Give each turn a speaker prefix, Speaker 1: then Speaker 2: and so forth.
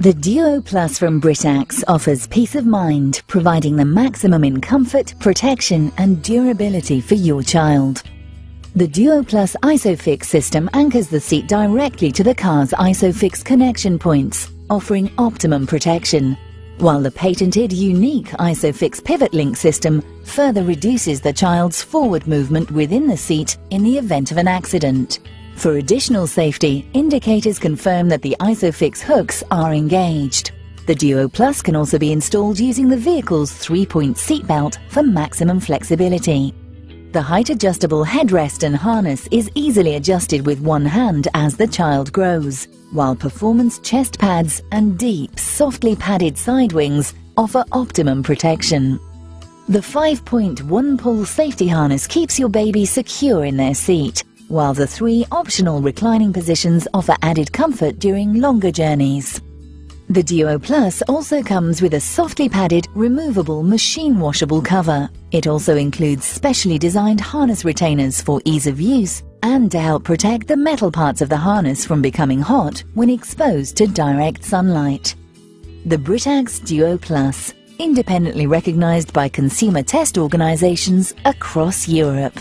Speaker 1: The Duo Plus from Britax offers peace of mind, providing the maximum in comfort, protection and durability for your child. The Duo Plus ISOFIX system anchors the seat directly to the car's ISOFIX connection points, offering optimum protection, while the patented unique ISOFIX Pivot Link system further reduces the child's forward movement within the seat in the event of an accident. For additional safety, indicators confirm that the ISOFIX hooks are engaged. The Duo Plus can also be installed using the vehicle's 3-point seatbelt for maximum flexibility. The height-adjustable headrest and harness is easily adjusted with one hand as the child grows, while performance chest pads and deep, softly padded side wings offer optimum protection. The 5-point one-pull safety harness keeps your baby secure in their seat, while the 3 optional reclining positions offer added comfort during longer journeys. The Duo Plus also comes with a softly padded, removable, machine-washable cover. It also includes specially designed harness retainers for ease of use and to help protect the metal parts of the harness from becoming hot when exposed to direct sunlight. The Britax Duo Plus, independently recognized by consumer test organizations across Europe.